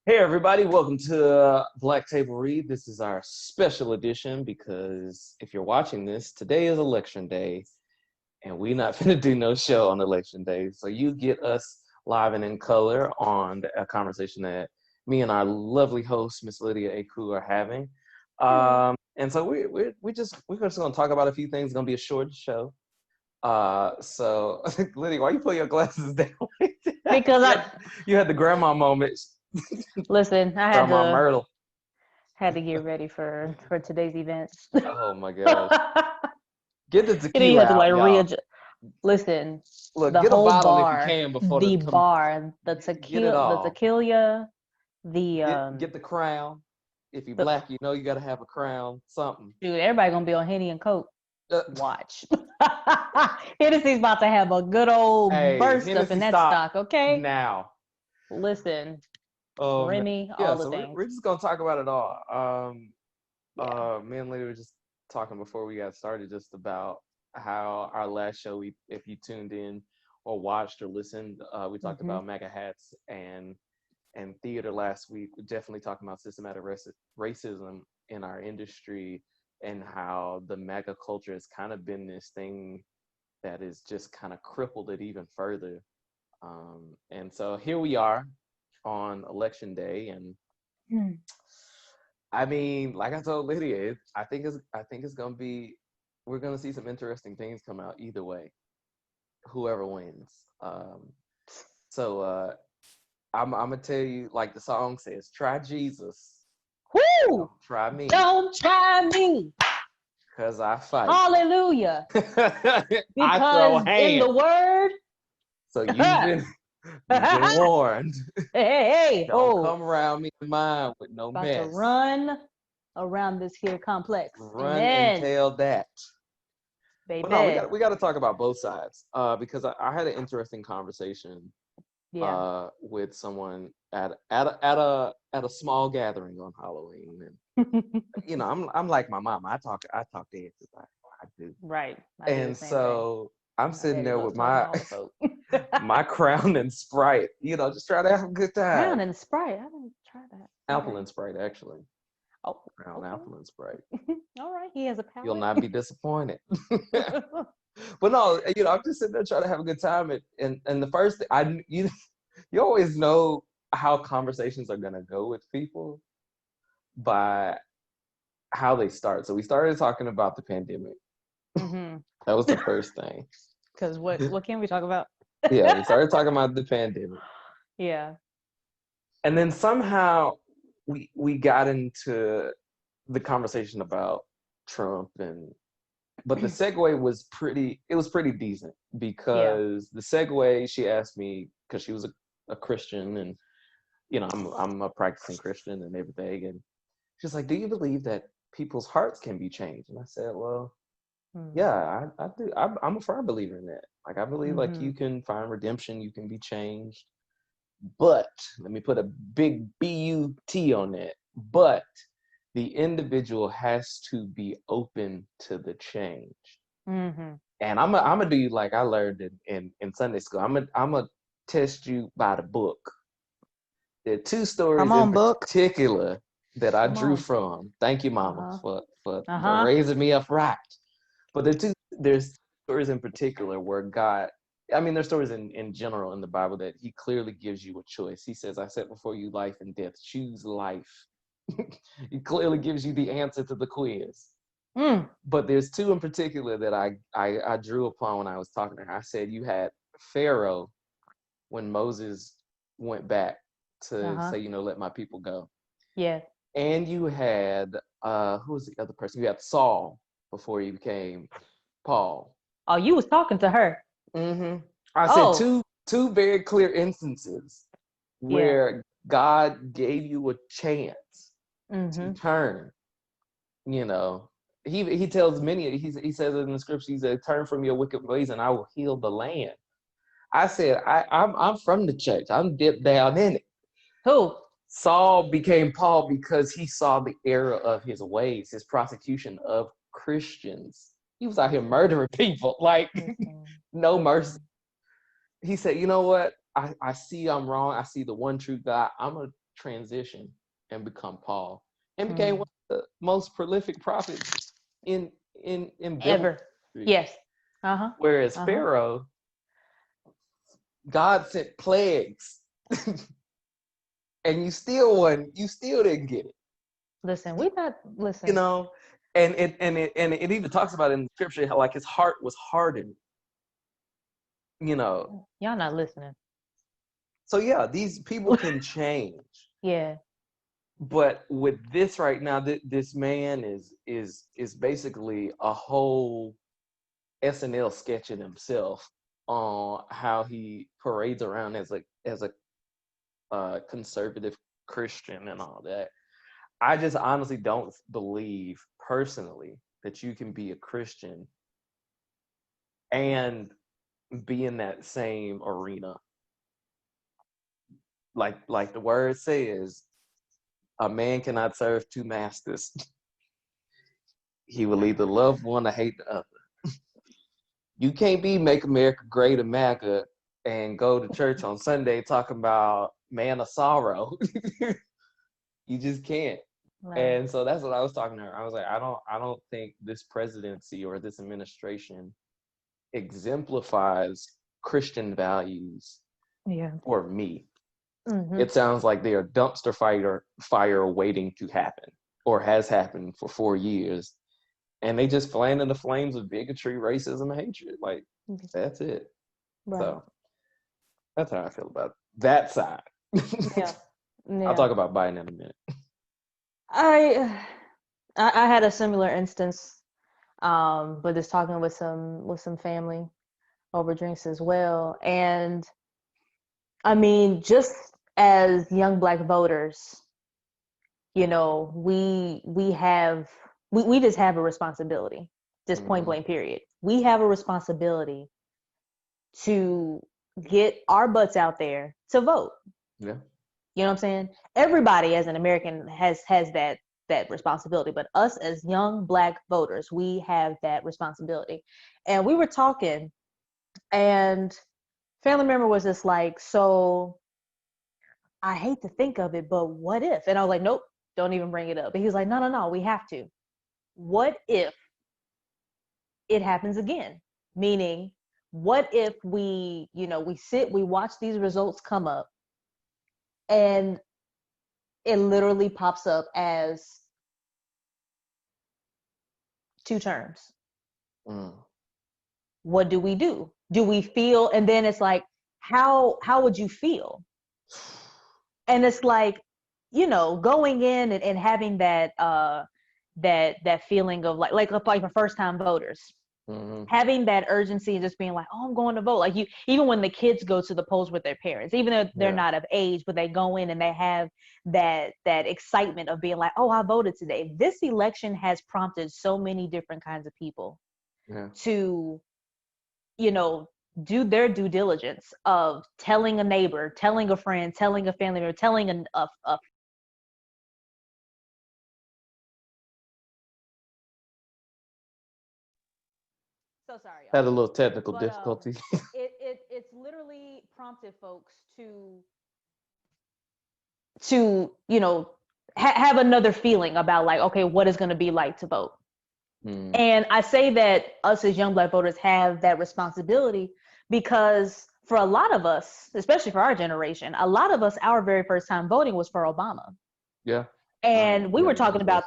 Hey everybody, welcome to Black Table Read. This is our special edition because if you're watching this, today is election day and we're not gonna do no show on election day. So you get us live and in color on a conversation that me and our lovely host, Miss Lydia Aku, are having. And so we're just gonna talk about a few things. It's gonna be a short show. So Lydia, why you put your glasses down? Because you had the grandma moment. listen, I Grandma Myrtle. had to get ready for today's events. Oh my gosh. Get the You tequila had to out, y'all. listen. Look, The get a whole bottle if you bar, can before the come. bar, the Get it all. tequila, Get the crown. If you're black, you know you gotta have a crown, something. dude. Everybody gonna be on Henny and Coke. Uh, Watch. Hennessy's about to have a good old burst up Hennessy in that stop stock. Okay, now. listen, Man. Remy, Yeah, all the so things. we're just gonna talk about it all. Yeah. Me and Lady were just talking before we got started just about how our last show, if you tuned in or watched or listened, we talked about MAGA hats and theater last week. We're definitely talking about systematic racism in our industry and how the MAGA culture has kind of been this thing that has just kind of crippled it even further. And so here we are on election day, and I mean, like I told Lydia, I think it's gonna be, we're gonna see some interesting things come out either way, whoever wins. So I'm gonna tell you, like the song says, try Jesus. Whoo! Don't try me. Don't try me. Cause I fight. Hallelujah. I throw Because in hands. the word. So you've been warned. Hey, Don't come around me in mine with no about mess. to run around this here complex. Run Amen. and tell that. Baby. But no, we got to talk about both sides because I had an interesting conversation with someone at a small gathering on Halloween, and you know I'm like my mom. I talk to everybody. I do. Right. And so I'm sitting there with my my Crown and Sprite, you know, just try to have a good time. Crown and Sprite. I didn't try that. Apple and Sprite, actually. Oh, Crown, okay. Apple and Sprite. All right, he has a palate. You'll not be disappointed. But no, you know, I'm just sitting there trying to have a good time, and the first thing you always know how conversations are gonna go with people by how they start. So we started talking about the pandemic. That was the first thing. Because what can we talk about? Yeah, we started talking about the pandemic. Yeah. And then somehow we got into the conversation about Trump, but the segue was pretty decent because the segue, she asked me, because she was a Christian, and you know I'm a practicing Christian and everything, and she's like, do you believe that people's hearts can be changed? And I said, well, yeah, I do. I'm a firm believer in that. Like, I believe like you can find redemption, you can be changed. But let me put a big BUT on that. But the individual has to be open to the change. And I'm gonna do you like I learned in Sunday school. I'm gonna test you by the book. There are two stories in particular that I drew from. Thank you, Mama, for raising me up right. But there's stories in particular where God, I mean, there's stories in general in the Bible that he clearly gives you a choice. He says, I set before you life and death. Choose life. He clearly gives you the answer to the quiz. But there's two in particular that I drew upon when I was talking to her. I said, you had Pharaoh when Moses went back to say, you know, let my people go. Yeah. And you had, who was the other person? You had Saul before he became Paul. Oh, you was talking to her. I said two very clear instances where God gave you a chance to turn. You know, he tells many, he says in the scripture, he said, turn from your wicked ways and I will heal the land. I said, I'm from the church. I'm dipped down in it. Who? Saul became Paul because he saw the error of his ways, his prosecution of Christians. He was out here murdering people, like no mercy. He said, you know what? I see I'm wrong. I see the one true God. I'm going to transition and become Paul, and became one of the most prolific prophets in biblical Ever. history. Yes. Whereas Pharaoh, God sent plagues, and you still didn't get it. Listen. You know, and it even talks about in scripture how like his heart was hardened. You know, y'all not listening. So yeah, these people can change. Yeah. But with this right now, this man is basically a whole SNL sketch in himself on how he parades around as a conservative Christian and all that. I just honestly don't believe personally that you can be a Christian and be in that same arena. Like the word says, a man cannot serve two masters. He will either love one or hate the other. You can't be Make America Great America and go to church on Sunday talking about man of sorrow. You just can't. Right. And so that's what I was talking to her. I was like, I don't think this presidency or this administration exemplifies Christian values for me. Mm-hmm. It sounds like they are dumpster fire waiting to happen, or has happened for 4 years. And they just fan in the flames of bigotry, racism, and hatred. Like, that's it. Right. So that's how I feel about that side. Yeah. I'll talk about Biden in a minute. I had a similar instance, but just talking with some family over drinks as well. And I mean, just as young Black voters, you know, we just have a responsibility, just point blank period. We have a responsibility to get our butts out there to vote. Yeah. You know what I'm saying? Everybody as an American has that responsibility, but us as young Black voters, we have that responsibility. And we were talking, and family member was just like, so I hate to think of it, but what if? And I was like, nope, don't even bring it up. But he was like, no, we have to. What if it happens again? Meaning, what if we watch these results come up and it literally pops up as 2 terms? What do we do? Do we feel? And then it's like, how would you feel? And it's like, you know, going in and having that feeling of like for first time voters, having that urgency and just being like, oh, I'm going to vote. Like even when the kids go to the polls with their parents, even though they're not of age, but they go in and they have that excitement of being like, oh, I voted today. This election has prompted so many different kinds of people to, you know, do their due diligence of telling a neighbor, telling a friend, telling a family member, telling a So sorry. Had a little technical difficulty. It's literally prompted folks to you know have another feeling about like, okay, what is going to be like to vote. And I say that us as young Black voters have that responsibility because for a lot of us, especially for our generation, a lot of us, our very first time voting was for Obama. Yeah. And we were talking about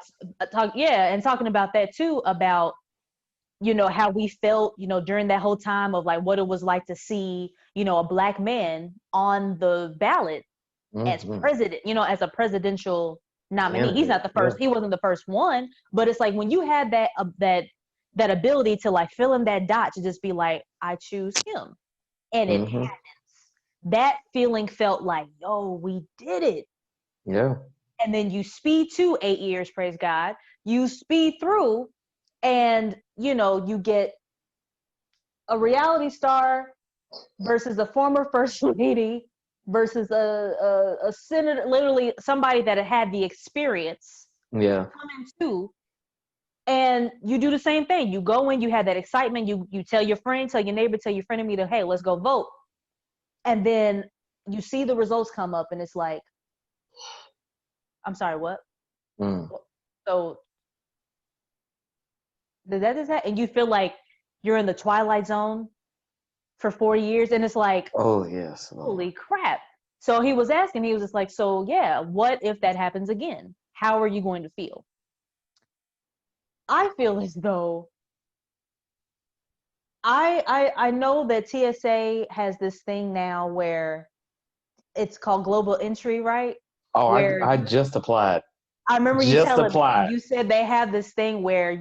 talking about that too, about, you know, how we felt, you know, during that whole time of like what it was like to see, you know, a Black man on the ballot as president, you know, as a presidential nominee. He's not the first, he wasn't the first one, but it's like when you had that ability to like fill in that dot to just be like, I choose him. And it happens. That feeling felt like, yo, we did it. Yeah. And then you speed to 8 years, praise God. You speed through and, you know, you get a reality star versus a former first lady versus a senator, literally somebody that had the experience. Yeah. Coming to, and you do the same thing. You go in, you have that excitement. You tell your friend, tell your neighbor, tell your friend and me to, hey, let's go vote. And then you see the results come up, and it's like, I'm sorry, what? Mm. So did that just happen? And you feel like you're in the twilight zone for 4 years, and it's like, Oh yes, Lord. holy crap. So he was asking, he was just like, so yeah, what if that happens again? How are you going to feel? I feel as though I know that TSA has this thing now where it's called global entry, right? Oh, Where I just applied. I remember Just applied. you said they have this thing where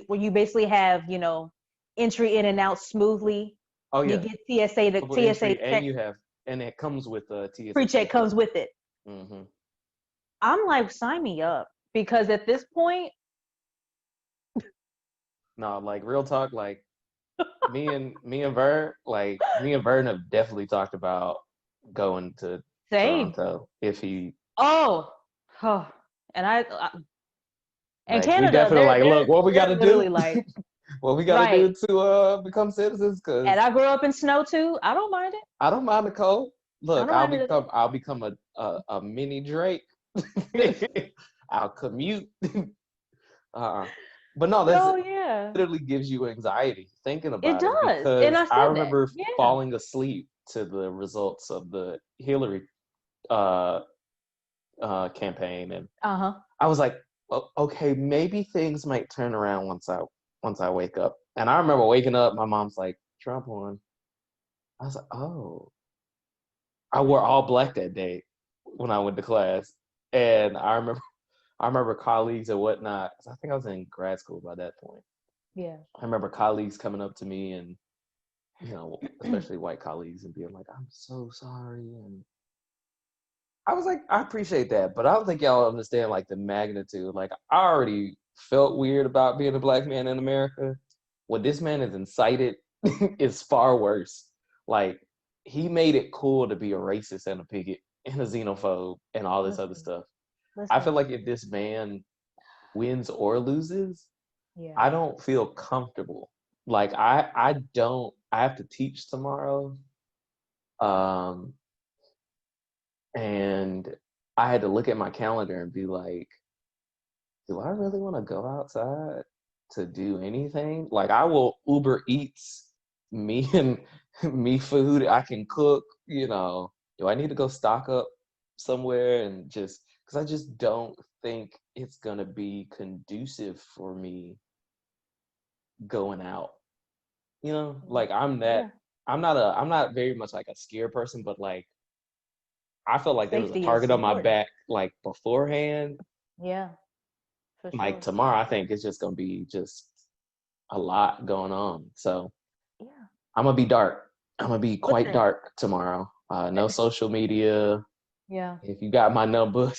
where you basically have, entry in and out smoothly. Oh You yeah, get TSA to double TSA entry, and check, you have, and it comes with a TSA pre-check pre-check. comes with it. Hmm. I'm like, sign me up because at this point, No, like real talk, like me and Vern have definitely talked about going to same. Toronto if he Oh, oh. And and like. We Canada, definitely like, look, what we got they're to do, literally like, what we got to right. do to become citizens, And because I grew up in snow too. I don't mind it. I don't mind the cold. I Look, don't mind it at all. I'll become a mini Drake. I'll commute. uh But no, that's No, yeah. literally gives you anxiety thinking It about it, does. And because I I said that. remember Yeah. falling asleep to the results of the Hillary uh, campaign, and Uh-huh. I was like, okay, maybe things might turn around once I wake up. And I remember waking up, my mom's like, Trump won. I was like, oh, I wore all black that day when I went to class, and I remember colleagues and whatnot. 'Cause I think I was in grad school by that point. Yeah. I remember colleagues coming up to me, and especially white colleagues, and being like, "I'm so sorry," and I was like, I appreciate that, but I don't think y'all understand like the magnitude. Like, I already felt weird about being a black man in America. What this man has incited is far worse. Like, he made it cool to be a racist and a bigot and a xenophobe and all this other Listen, stuff. I feel listen. like if this man wins or loses, Yeah. I don't feel comfortable. Like, I don't. I have to teach tomorrow, um, and I had to look at my calendar and be like, do I really want to go outside to do anything? Like, I will Uber Eats me and me food I can cook. Do I need to go stock up somewhere, and just because I just don't think it's gonna be conducive for me going out. Like, Yeah. I'm not very much like a scare person, but like, I felt like there was a Safety is target on my important. back like beforehand. Yeah, for Like, sure. tomorrow, I think it's just gonna be just a lot going on. So Yeah. I'm gonna be dark. I'm gonna be quite Listen. dark tomorrow. No social media. Yeah. If you got my number,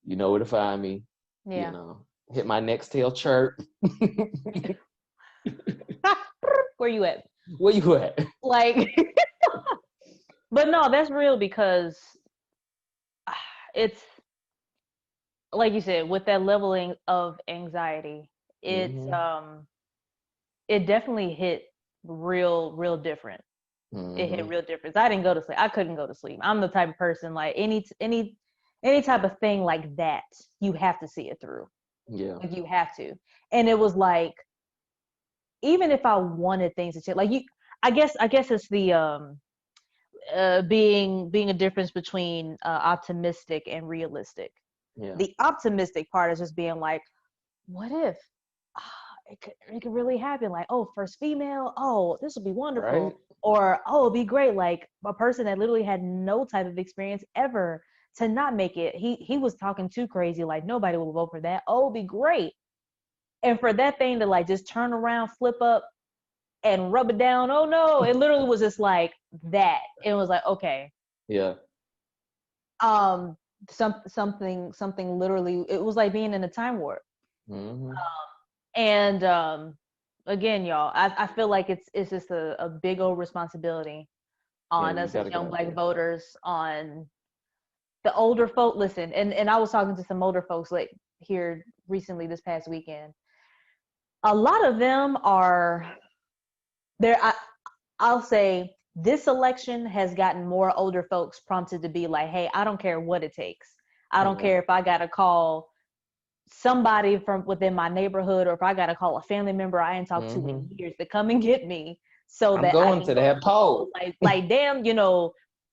you know where to find me. Yeah. Hit my Nextel chirp. Where you at? Where you at? Like, but no, that's real because it's like you said, with that leveling of anxiety, it's Hmm. it definitely hit real different. It hit Hmm. real different. I didn't go to sleep. I couldn't go to sleep. I'm the type of person like any type of thing like that, you have to see it through. Yeah. Like you have to. And it was like even if I wanted things to change, like I guess it's the being a difference between optimistic and realistic. Yeah. The optimistic part is just being like, what if it could really happen? Like, oh, first female, oh, this would be Right. wonderful. Or, oh, it'd be great. Like a person that literally had no type of experience ever to not make it. He was talking too crazy, like nobody will vote for that. Oh, it'd be great. And for that thing to like just turn around, flip up, and rub it down. Oh no, it literally was just like that. It was like, okay, Yeah. um, something literally. It was like being in a time warp. Hmm. And again, y'all, I feel like it's just a big old responsibility Yeah. on You us as got to get young out black there. voters, on the older folk. Listen, and I was talking to some older folks like here recently this past weekend. A lot of them are there. I'll say this election has gotten more older folks prompted to be like, hey, I don't care what it takes. I don't care if I gotta call somebody from within my neighborhood, or if I gotta call a family member I ain't talked to in years to come and get me, so I'm that I going can to go that to the polls. poll. Like damn,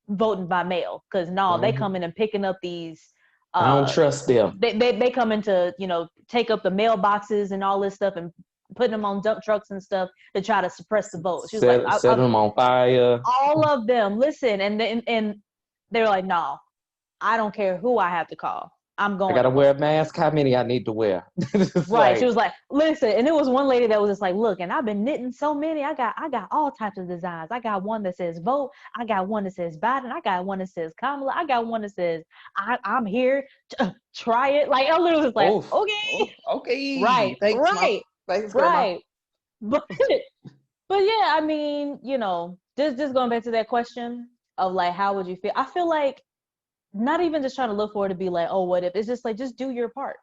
voting by mail. Cause no, they coming and picking up these. I don't trust them. They come into take up the mailboxes and all this stuff and putting them on dump trucks and stuff to try to suppress the vote. She was like, Set them on fire. all of them. Listen, and they were like, no, I don't care who I have to call. I'm going. I gotta wear a mask. How many I need to wear? Right. She was like, listen, and it was one lady that was just like, look, and I've been knitting so many. I got all types of designs. I got one that says vote. I got one that says Biden. I got one that says Kamala. I got one that says I'm here. Try it. Like I literally was like, okay, okay, thanks, Grandma. right. But yeah, I mean, just going back to that question of like, how would you feel? I feel like not even just trying to look forward to be like, oh, what if? It's just like, just do your part.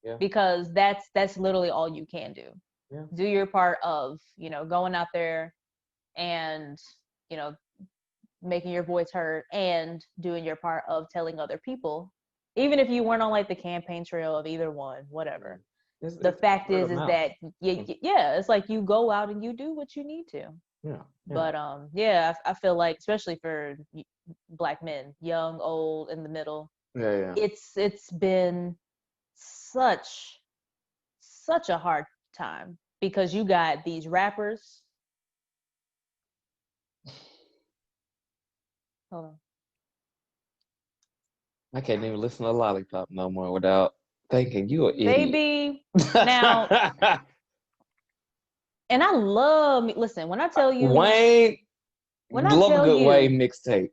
Yeah. Because that's literally all you can do. Yeah. Do your part of, going out there and, making your voice heard, and doing your part of telling other people, even if you weren't on like the campaign trail of either one, whatever. The fact is that it's like you go out and you do what you need to. Yeah. But I feel like, especially for Black men, young, old, in the middle, it's been such a hard time, because you got these rappers. Hold on. I can't even listen to Lollipop no more without thinking you an idiot. Baby, now, and I love me. Listen, when I tell you, Wayne, love a good Wayne mixtape.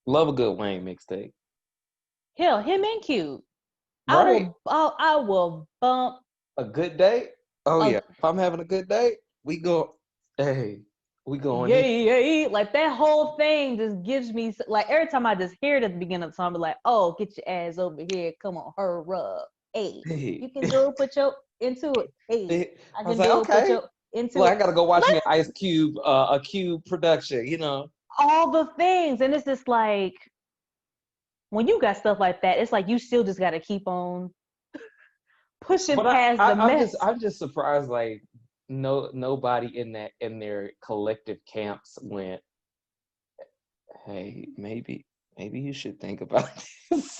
Love a good Wayne mixtape. Hell, him and Cube. Right. I will bump a good day. Oh yeah, if I'm having a good day, we go. Hey, we going. Yeah. Like that whole thing just gives me like, every time I just hear it at the beginning of the song, I'm like, oh, get your ass over here. Come on, hurry up. Hey, you can go put your into it. Hey, I was like, okay. I gotta go watch an Ice Cube, a Cube production. All the things, and it's just like, when you got stuff like that, it's like you still just got to keep on pushing past the mess. I'm just surprised, like nobody in their collective camps went, hey, maybe you should think about this.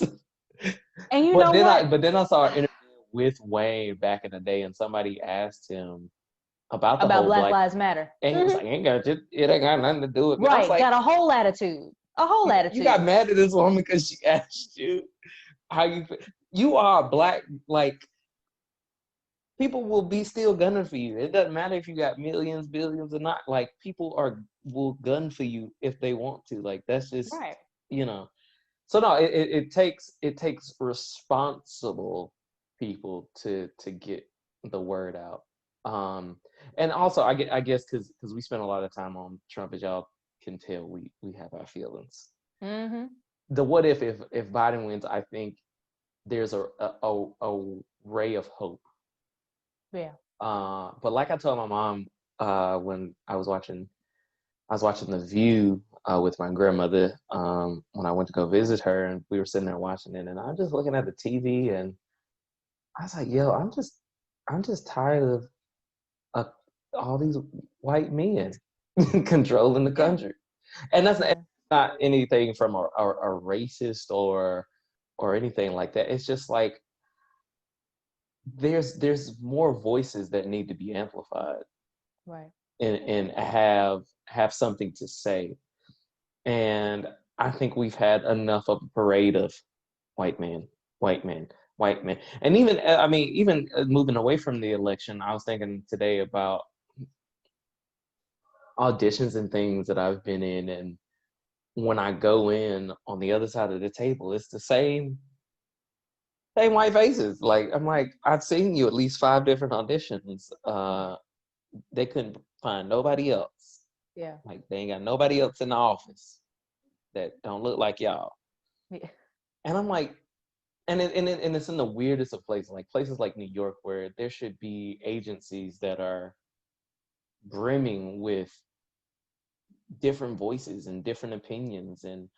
And you know what? But then I saw an interview with Wayne back in the day, and somebody asked him about whole Black Lives Matter, and he was like, it ain't got nothing to do with me. Right, Like, got a whole attitude. You got mad at this woman because she asked you how you feel. You are Black, like, people will be still gunning for you. It doesn't matter if you got millions, billions or not. Like, people will gun for you if they want to. Like, that's just right. So no, it takes responsible people to get the word out. And also I guess because we spend a lot of time on Trump, as y'all can tell, we have our feelings. Mm-hmm. The what if Biden wins, I think there's a ray of hope. Yeah. But like I told my mom when I was watching The View with my grandmother when I went to go visit her, and we were sitting there watching it, and I was just looking at the TV, and I was like, yo, I'm just tired of all these white men controlling the country. And that's not anything from a racist or anything like that. It's just like there's more voices that need to be amplified, right, and have something to say. And I think we've had enough of a parade of white men. And even moving away from the election, I was thinking today about auditions and things that I've been in, and when I go in, on the other side of the table, it's the same white faces. Like, I'm like, I've seen you at least 5 different auditions. They couldn't find nobody else. Yeah. Like, they ain't got nobody else in the office that don't look like y'all. Yeah. And I'm like, and it's in the weirdest of places, like places like New York, where there should be agencies that are brimming with different voices and different opinions, and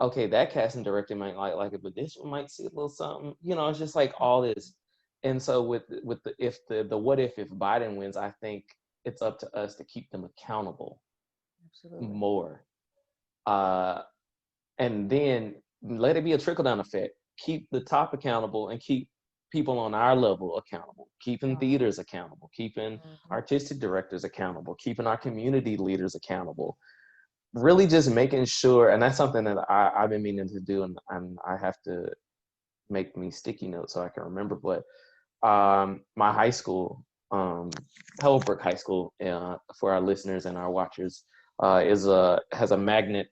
okay, that casting director might like it, but this one might see a little something. It's just like all this. And so with the what if Biden wins, I think it's up to us to keep them accountable Absolutely. more. And then let it be a trickle down effect. Keep the top accountable and keep people on our level accountable, keeping theaters accountable, keeping artistic directors accountable, keeping our community leaders accountable. Really just making sure, and that's something that I've been meaning to do, and I have to make me sticky notes so I can remember. But my high school, Hellbrook High School, for our listeners and our watchers, has a magnet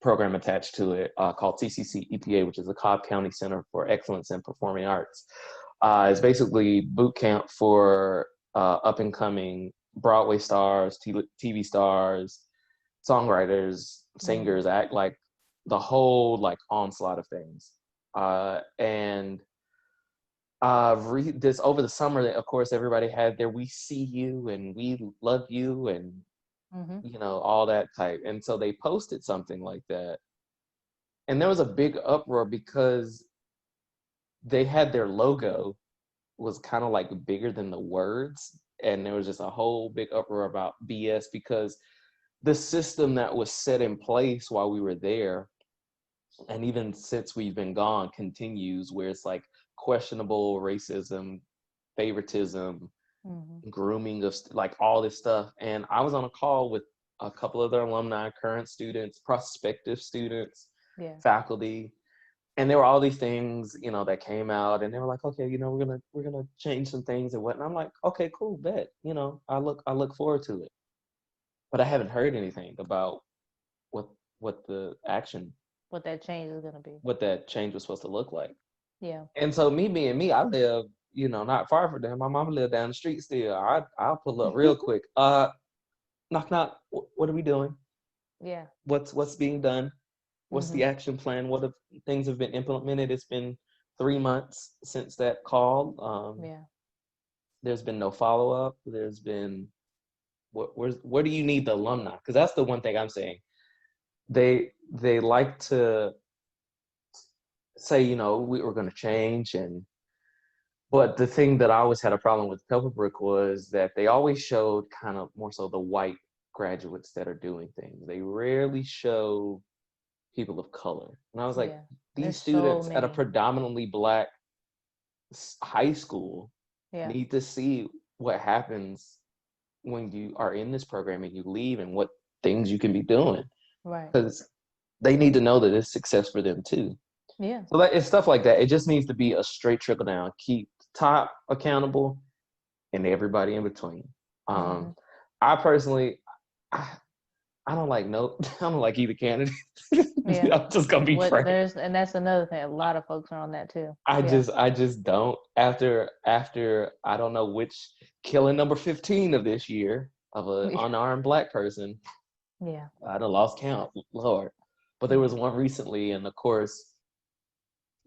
program attached to it called CCC EPA, which is the Cobb County Center for Excellence in Performing Arts. It's basically boot camp for up and coming Broadway stars, TV stars, songwriters, singers, act like the whole like onslaught of things. And this over the summer, of course, everybody had their "We see you" and "We love you" and all that type. And so they posted something like that, and there was a big uproar because they had their logo was kind of like bigger than the words, and there was just a whole big uproar about BS because the system that was set in place while we were there, and even since we've been gone, continues, where it's like questionable racism, favoritism, grooming of like all this stuff. And I was on a call with a couple of their alumni, current students, prospective students, faculty, and there were all these things, that came out, and they were like, okay, we're gonna change some things and whatnot. I'm like, okay, cool, bet. I look forward to it. But I haven't heard anything about what the action, what that change is going to be. what that change was supposed to look like. Yeah. And so me being me, I live, not far from them. My mama lived down the street still. I'll pull up real quick. Knock knock. What are we doing? Yeah. What's being done? What's the action plan? What things have been implemented? It's been 3 months since that call. There's been no follow up. There's been where do you need the alumni? Because that's the one thing I'm saying. They like to say, we're going to change, but the thing that I always had a problem with Pebblebrook was that they always showed kind of more so the white graduates that are doing things. They rarely show people of color. And I was like, these students at a predominantly Black high school need to see what happens when you are in this program and you leave, and what things you can be doing. Right. Because they need to know that it's success for them too. Yeah. So it's stuff like that. It just needs to be a straight trickle down. Keep top accountable and everybody in between. I personally, I don't like I don't like either candidate. I'm just gonna be frank. And that's another thing. A lot of folks are on that too. I just don't. After I don't know which killing number 15 of this year of an unarmed Black person. Yeah. I done lost count, Lord. But there was one recently, and of course,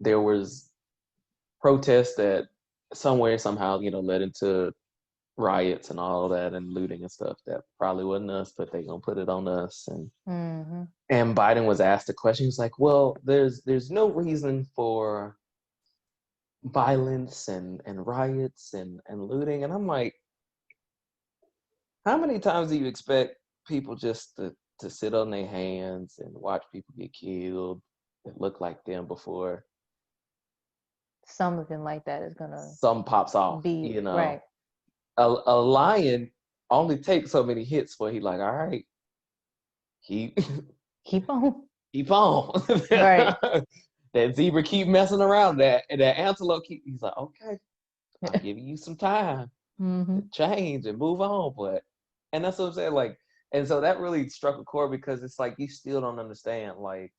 there was protests that somehow, led into riots and all of that and looting and stuff that probably wasn't us, but they gonna put it on us. And Biden was asked a question. He was like, well, there's no reason for violence and riots and looting. And I'm like, how many times do you expect people just to sit on their hands and watch people get killed that look like them before something like that is gonna some pops off? Right. A lion only takes so many hits for he like, all right, keep on. Right. That zebra keep messing around, that antelope he's like, okay, I'm giving you some time to change and move on. And that's what I'm saying, like, and so that really struck a chord because it's like you still don't understand like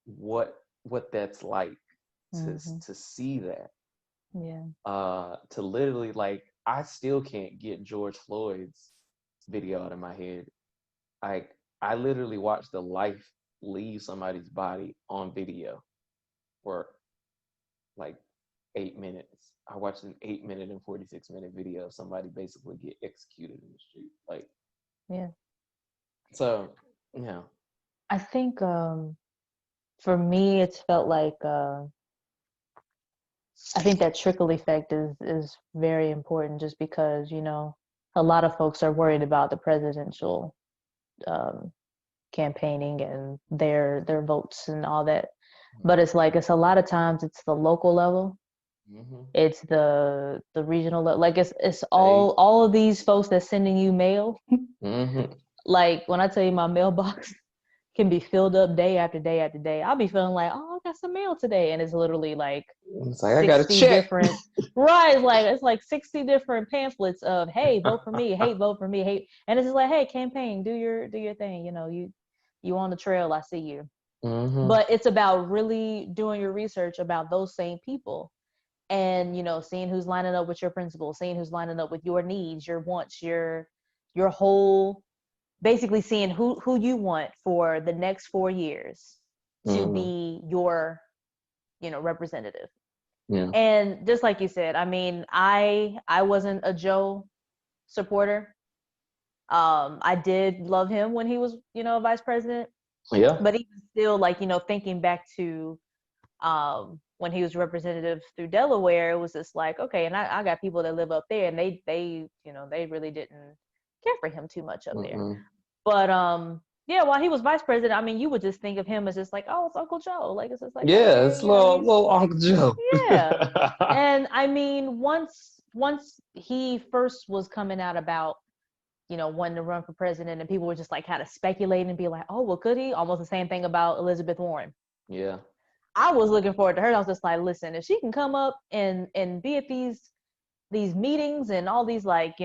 what that's like to see that. To literally, like, I still can't get George Floyd's video out of my head. I literally watched the life leave somebody's body on video for like 8 minutes. I watched an 8-minute and 46-minute video of somebody basically get executed in the street. Like, so, yeah. I think For me, it's felt like I think that trickle effect is very important, just because a lot of folks are worried about the presidential um, campaigning and their votes and all that, but it's like it's a lot of times it's the local level, Mm-hmm. it's the regional level, like it's State. all of these folks that's sending you mail. Mm-hmm. Like when I tell you my mailbox can be filled up day after day after day, I'll be feeling like, oh, I got some mail today, and it's literally like It's like I got to 60 check. different, right, it's like 60 different pamphlets of, hey, vote for me, hate, vote for me, hate. And it's just like, hey, campaign, do your thing, you on the trail, I see you. Mm-hmm. But it's about really doing your research about those same people, and seeing who's lining up with your principles, seeing who's lining up with your needs, your wants, your whole, basically seeing who you want for the next 4 years to Mm-hmm. be your representative. Yeah. And just like you said, I mean, I wasn't a Joe supporter. I did love him when he was vice president, Yeah. but even still, like, thinking back to when he was representative through Delaware, it was just like, okay, and I got people that live up there, and they really didn't care for him too much up there. Mm-mm. But yeah, while he was vice president, I mean, you would just think of him as just like, oh, it's Uncle Joe. Like, it's just like, Yeah, okay, it's little he's, Uncle Joe. yeah. And I mean, once he first was coming out about wanting to run for president, and people were just like kind of speculating and be like, oh, well, could he? Almost the same thing about Elizabeth Warren. Yeah. I was looking forward to her. I was just like, listen, if she can come up and be at these meetings and all these, like,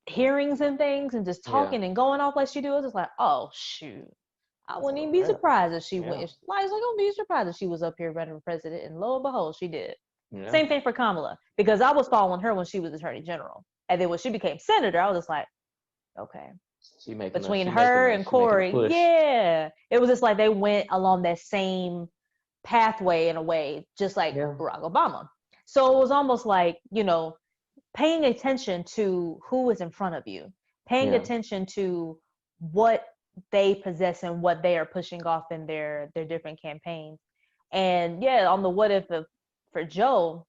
hearings and things, and just Yeah. talking and going off like she do, I was just like, oh shoot. I wouldn't even be Yeah. surprised if she went. Yeah. Like, I gonna be surprised if she was up here running for president, and lo and behold, she did. Yeah. Same thing for Kamala, because I was following her when she was attorney general, and then when she became senator, I was just like, okay. Between her and she making a Corey, push. yeah, it was just like they went along that same pathway in a way, just like Yeah. Barack Obama. So it was almost like, paying attention to who is in front of you, paying Yeah. attention to what they possess and what they are pushing off in their different campaigns. And yeah, on the what if of, for Joe,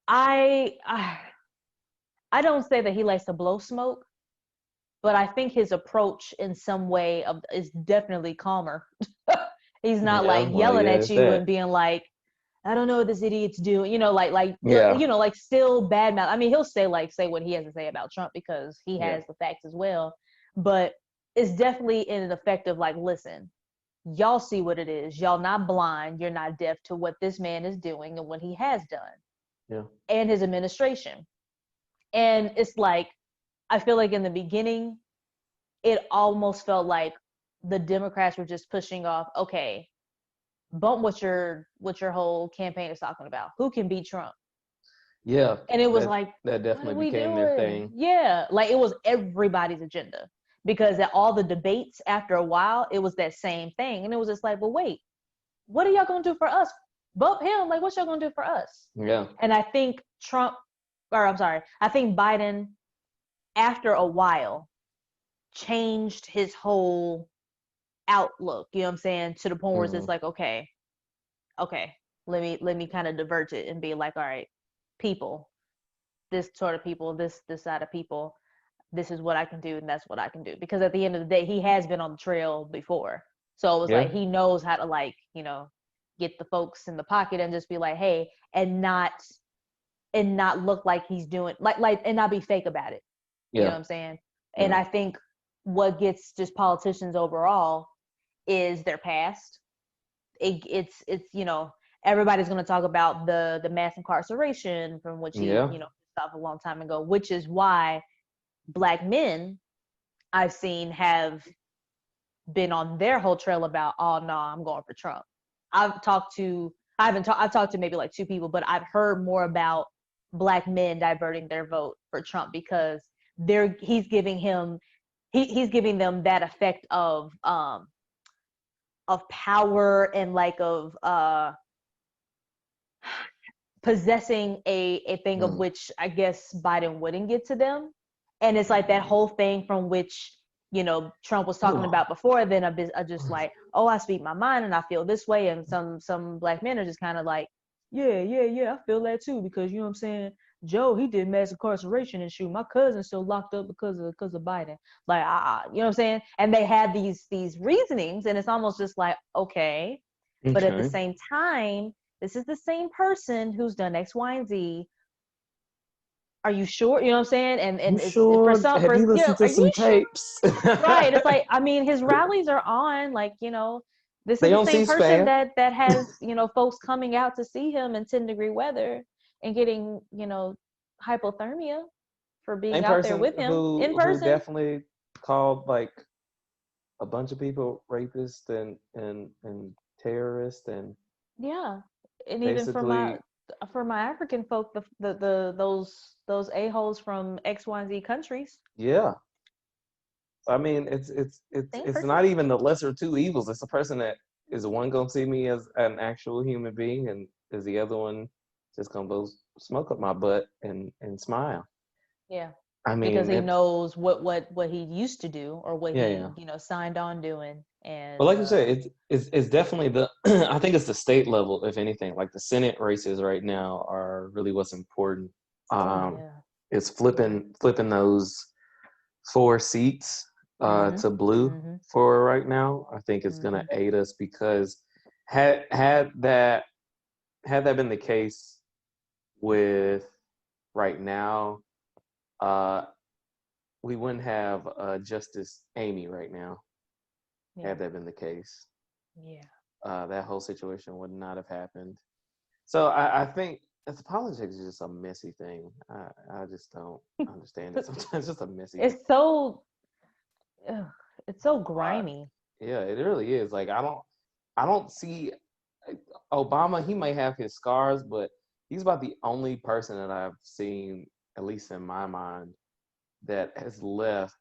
I, I I don't say that he likes to blow smoke, but I think his approach in some way is definitely calmer. He's not Yeah. like Well, yelling yeah, at it's you that. and being like, I don't know what this idiot's doing, Yeah. like still bad mouth. I mean, he'll say what he has to say about Trump because he Yeah. has the facts as well, but it's definitely in an effect of like, listen, y'all see what it is. Y'all not blind. You're not deaf to what this man is doing and what he has done, Yeah. and his administration. And it's like, I feel like in the beginning, it almost felt like the Democrats were just pushing off, okay, bump what your whole campaign is talking about. Who can beat Trump? Yeah. And it was That like, that what are definitely we became their doing? thing. Yeah, like it was everybody's agenda, because at all the debates after a while, it was that same thing, and it was just like, well, wait, what are y'all gonna do for us? Bump him? Like, what y'all gonna do for us? Yeah. And I think I think Biden, after a while, changed his whole outlook. You know what I'm saying? To the point where it's Mm-hmm. just like, okay, let me kind of divert it and be like, all right, people, this sort of people, this side of people, this is what I can do, and that's what I can do. Because at the end of the day, he has been on the trail before, so it was Yeah. like he knows how to, like, get the folks in the pocket and just be like, hey, and not look like he's doing like and not be fake about it. You know Yeah. what I'm saying? And Yeah. I think what gets just politicians overall is their past. It's everybody's going to talk about the mass incarceration from which he Yeah. stopped a long time ago, which is why Black men I've seen have been on their whole trail about, oh no, I'm going for Trump. I've talked to maybe like two people, but I've heard more about Black men diverting their vote for Trump because he's giving he's giving them that effect of power and like of possessing a thing of Mm. which I guess Biden wouldn't get to them. And it's like that whole thing from which Trump was talking about before, then I just like, oh, I speak my mind and I feel this way. And some black men are just kind of like, yeah, I feel that too, because you know what I'm saying, Joe, he did mass incarceration and shoot, my cousin's still locked up because of Biden. Like, you know what I'm saying? And they had these reasonings, and it's almost just like, okay, but at the same time, this is the same person who's done X, Y, and Z. Are you sure? You know what I'm saying? And You it's sure? Have you listened to are you some sure? tapes? Right. It's like, I mean, his rallies are on, like, this is They the on same person C-SPAN. that has, folks coming out to see him in 10-degree weather and getting, hypothermia for being Same out there person with him in who person. definitely called like a bunch of people rapists and terrorists and Yeah. And even basically for my African folk, those a-holes from X, Y, and Z countries. yeah. I mean, Same it's person. not even the lesser of two evils. It's a person that is one gonna see me as an actual human being, and is the other one just gonna blow smoke up my butt and smile. Yeah. I Because mean, he it's knows what he used to do, or what yeah, he, yeah. signed on doing. But And like you said, it's definitely the I think it's the state level, if anything. Like the Senate races right now are really what's important. oh Um, yeah. it's flipping those 4 seats Mhm. to blue Mhm. for right now. I think it's gonna Mhm. aid us because had that been the case with right now, uh, we wouldn't have Justice Amy right now. Yeah. Had that been the case, Yeah. that whole situation would not have happened. So I think it's politics is just a messy thing. I just don't understand it. Sometimes it's just a messy thing. It's so ugh, it's so Uh, grimy. yeah, it really is. Like I don't see Obama. He may have his scars, but he's about the only person that I've seen, at least in my mind, that has left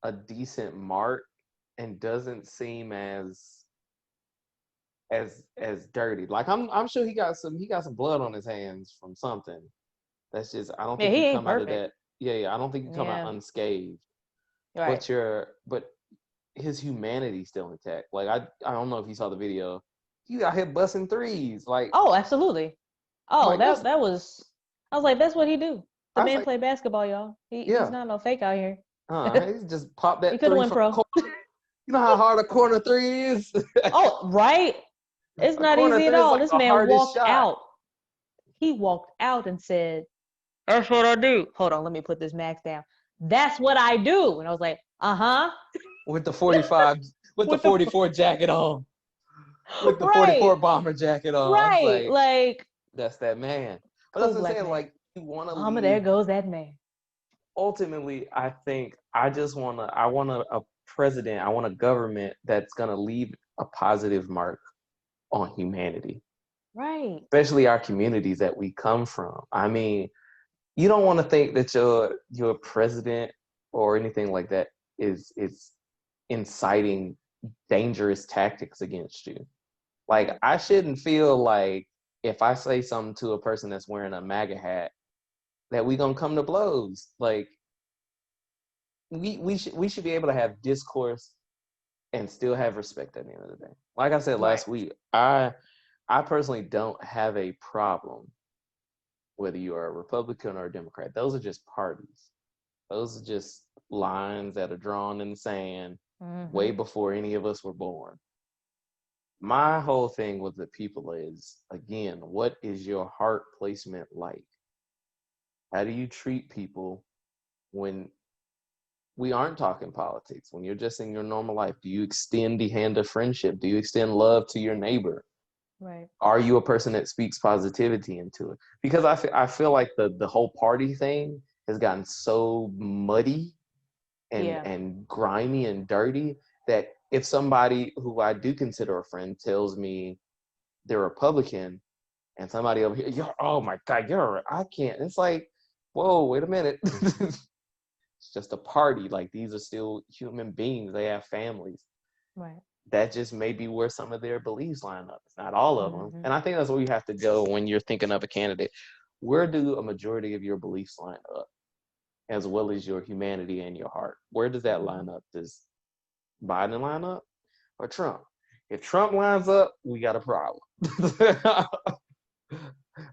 a decent mark and doesn't seem as dirty. Like I'm sure he got some blood on his hands from something. That's just I don't Yeah, think he you ain't come out of perfect. that. Yeah, I don't think you come out Yeah. unscathed. Right. But his humanity's still intact. Like I don't know if you saw the video. He out here busting threes. Like Oh, absolutely. Oh, like that's that was. I was like, that's what he do. The I was man like, play basketball, y'all. He's yeah. not no fake out here. He just popped He that could have three went from the pro. corner. You know how hard a corner three is? Oh, right. It's A not corner easy at three is all. like This the man hardest walked shot. out. He walked out and said, "That's what I do." Hold on, let me put this max down. That's what I do. And I was like, uh-huh. With the 45, with the With the 44 jacket on. With the right, 44 bomber jacket on. I was right. like, Like, that's that man. But that's cool what I'm black saying. man. Like, you want to Mama, there leave. goes that man. Ultimately, I think I want a president, I want a government that's going to leave a positive mark on humanity, Right. especially our communities that we come from. I mean, you don't want to think that your president or anything like that is inciting dangerous tactics against you. Like I shouldn't feel like if I say something to a person that's wearing a MAGA hat that we gonna come to blows. Like we should be able to have discourse and still have respect at the end of the day. Like I said Right. last week, I personally don't have a problem whether you are a Republican or a Democrat. Those are just parties. Those are just lines that are drawn in the sand way Mm-hmm. before any of us were born. My whole thing with the people is, again, what is your heart placement like? How do you treat people when we aren't talking politics? When you're just in your normal life, do you extend the hand of friendship? Do you extend love to your neighbor? Right. Are you a person that speaks positivity into it? Because I feel like the whole party thing has gotten so muddy and Yeah. and grimy and dirty that if somebody who I do consider a friend tells me they're Republican and somebody over here, oh my God, I can't. It's like, whoa, wait a minute. It's just a party. Like these are still human beings. They have families. Right. That just may be where some of their beliefs line up. It's not all of them. Mm-hmm. And I think that's where you have to go when you're thinking of a candidate. Where do a majority of your beliefs line up? as well as your humanity and your heart. Where does that line up? Does Biden line up or Trump? If Trump lines up, we got a problem.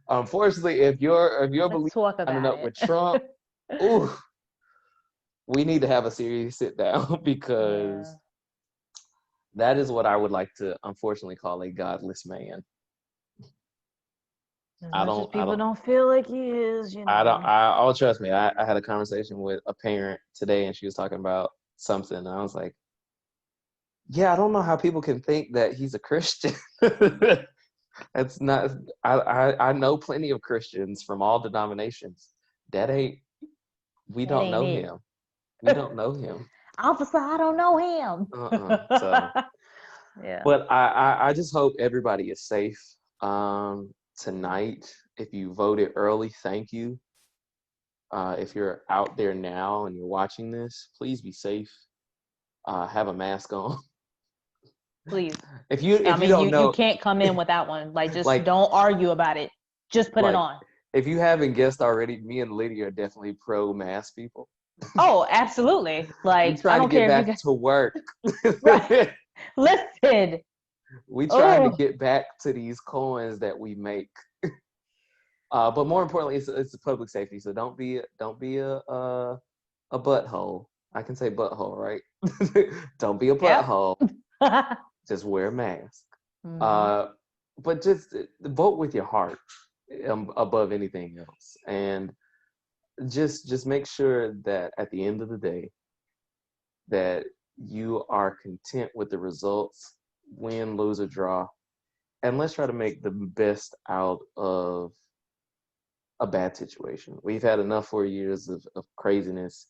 Unfortunately, if you're Let's talk lining about up with Trump, it. ooh, we need to have a serious sit down because Yeah. that is what I would like to unfortunately call a godless man. As I much as don't I people don't don't feel like he is, oh trust me, I had a conversation with a parent today and she was talking about something and I was like, yeah, I don't know how people can think that he's a Christian. That's not I know plenty of Christians from all denominations. That ain't we that don't ain't know it. him. We don't know him. Officer, I don't know him. So Yeah. but I just hope everybody is safe tonight. If you voted early, thank you. If you're out there now and you're watching this, please be safe. Have a mask on. Please. If I you mean, don't you know, can't come in without one. Like, just like don't argue about it. Just put it like on. if you haven't guessed already, me and Lydia are definitely pro mask people. Oh, absolutely. We Like, I trying to don't care get if you back get to work. right. Listen. We trying to Oh, get back to these coins that we make. But more importantly, it's a public safety. So don't be a butthole. I can say butthole, right? Don't be a yep. butthole. Just wear a mask. Hmm. But just vote with your heart above anything else, and just make sure that at the end of the day that you are content with the results, win, lose, or draw, and let's try to make the best out of a bad situation. We've had enough 4 years of craziness.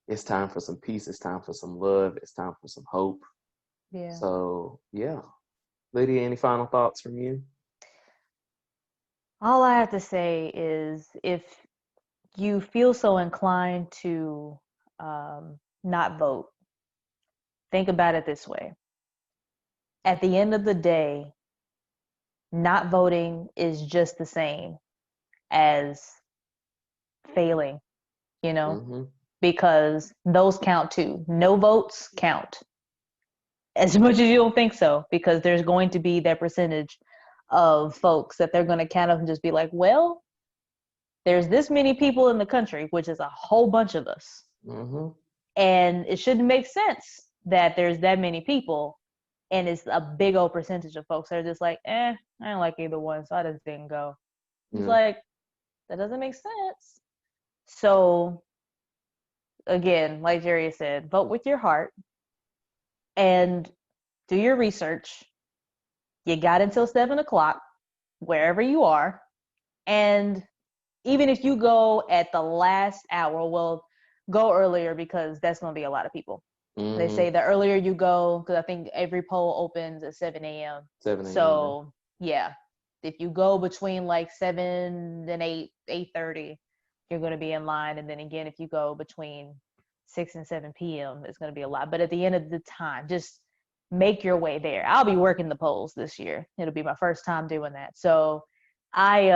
It's time for some peace. It's time for some love. It's time for some hope. Yeah. So, yeah. Lydia, any final thoughts from you? All I have to say is if you feel so inclined to not vote, think about it this way. At the end of the day, not voting is just the same as failing, you know, Mm-hmm. because those count too. No votes count as much as you don't think so, because there's going to be that percentage of folks that they're going to count up and just be like, well, there's this many people in the country, which is a whole bunch of us. Mm-hmm. And it shouldn't make sense that there's that many people and it's a big old percentage of folks that are just like, I don't like either one, so I just didn't go. It's Yeah. like, that doesn't make sense. So again, like Jerry said, vote with your heart and do your research. You got until 7 o'clock, wherever you are. And even if you go at the last hour, well, go earlier because that's going to be a lot of people. They Mm-hmm. say the earlier you go, because I think every poll opens at 7 a.m. 7 a.m. So, yeah, if you go between like 7 and 8, 8:30, you're going to be in line. And then again, if you go between 6 and 7 p.m., it's going to be a lot. But at the end of the time, just make your way there. I'll be working the polls this year. It'll be my first time doing that. So I'm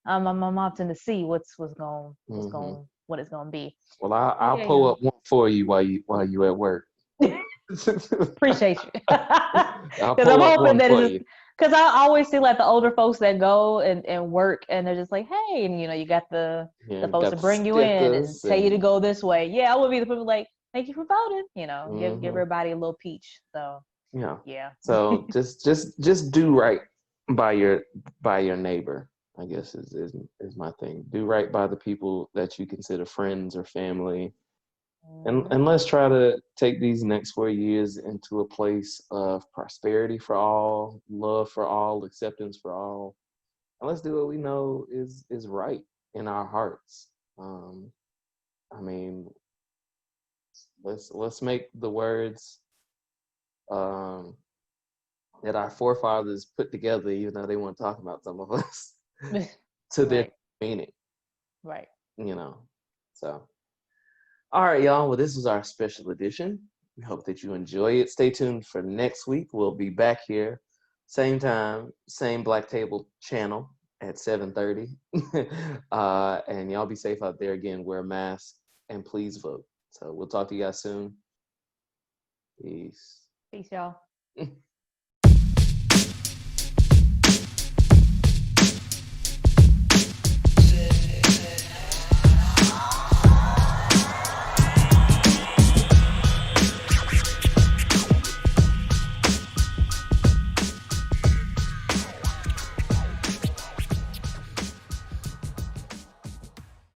opting to see what Mm-hmm. it's going to be. Well, I'll Yeah, pull up one for you while you at work. appreciate you. I'll Because I'm pull up hoping one that for it's just you. because I always see like the older folks that go and work and they're just like, hey, and you got the Yeah, folks got that the bring you in and stickers tell you to and go this way. Yeah, I would be the people like, thank you for voting. Give mm-hmm. everybody a little peach. So Yeah. yeah. So just do right by your neighbor, I guess is my thing. Do right by the people that you consider friends or family. And let's try to take these next 4 years into a place of prosperity for all, love for all, acceptance for all. And let's do what we know is right in our hearts. I mean, let's make the words um, that our forefathers put together, even though they weren't talking about some of us, to their Right. meaning. Right. So all right, y'all. Well, this was our special edition. We hope that you enjoy it. Stay tuned for next week. We'll be back here, same time, same Black Table channel at 7:30. And y'all be safe out there. Again, wear a mask, and please vote. So we'll talk to you guys soon. Peace. Peace, y'all.